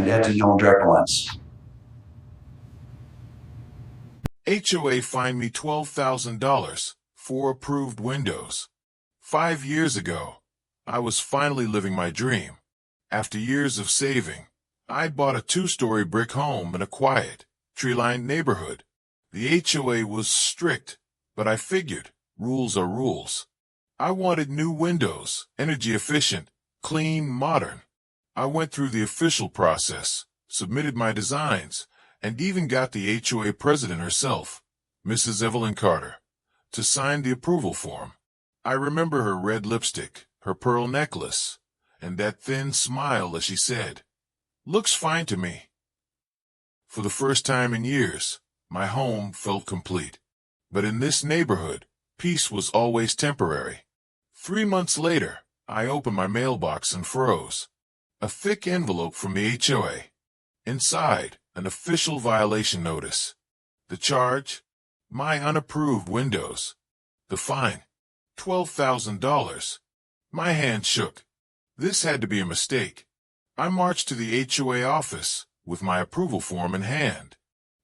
add your own lens. HOA fined me $12,000 for approved windows. 5 years ago, I was finally living my dream. After years of saving, I bought a 2-story brick home in a quiet, tree-lined neighborhood. The HOA was strict, but I figured, rules are rules. I wanted new windows, energy efficient, clean, modern. I went through the official process, submitted my designs, and even got the HOA president herself, Mrs. Evelyn Carter, to sign the approval form. I remember her red lipstick, her pearl necklace, and that thin smile as she said, "Looks fine to me." For the first time in years, my home felt complete. But in this neighborhood, peace was always temporary. 3 months later, I opened my mailbox and froze. A thick envelope from the HOA. Inside, an official violation notice. The charge? My unapproved windows. The fine? $12,000. My hand shook. This had to be a mistake. I marched to the HOA office with my approval form in hand.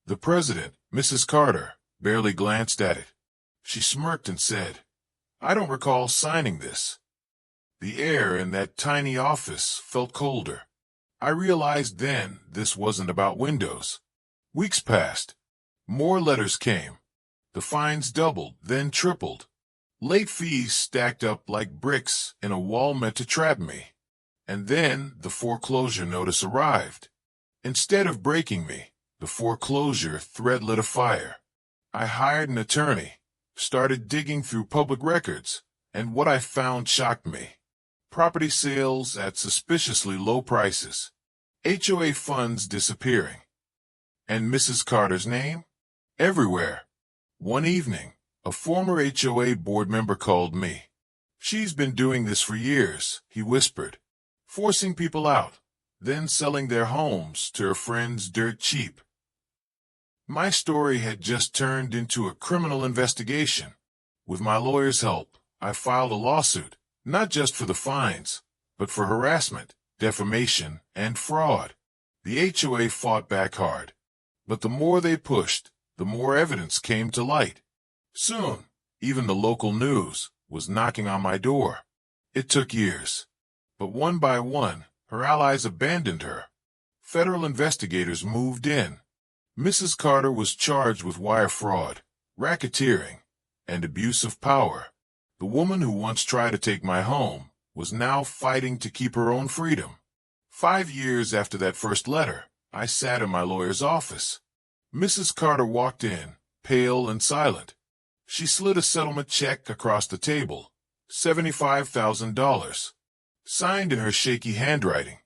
The president, Mrs. Carter, barely glanced at it. She smirked and said, "I don't recall signing this." The air in that tiny office felt colder. I realized then this wasn't about windows. Weeks passed. More letters came. The fines doubled, then tripled. Late fees stacked up like bricks in a wall meant to trap me. And then the foreclosure notice arrived. Instead of breaking me, the foreclosure threat lit a fire. I hired an attorney, started digging through public records, and what I found shocked me. Property sales at suspiciously low prices. HOA funds disappearing. And Mrs. Carter's name? Everywhere. One evening, a former HOA board member called me. "She's been doing this for years," he whispered. "Forcing people out, then selling their homes to her friends dirt cheap." My story had just turned into a criminal investigation. With my lawyer's help, I filed a lawsuit, not just for the fines, but for harassment, defamation, and fraud. The HOA fought back hard. But the more they pushed, the more evidence came to light. Soon, even the local news was knocking on my door. It took years. But one by one, her allies abandoned her. Federal investigators moved in. Mrs. Carter was charged with wire fraud, racketeering, and abuse of power. The woman who once tried to take my home was now fighting to keep her own freedom. 5 years after that first letter, I sat in my lawyer's office. Mrs. Carter walked in, pale and silent. She slid a settlement check across the table, $75,000, signed in her shaky handwriting.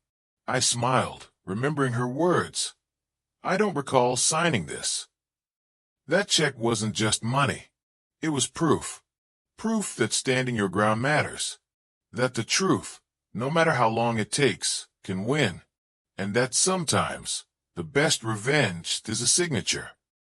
I smiled, remembering her words. "I don't recall signing this." That check wasn't just money. It was proof. Proof that standing your ground matters. That the truth, no matter how long it takes, can win. And that sometimes, the best revenge is a signature.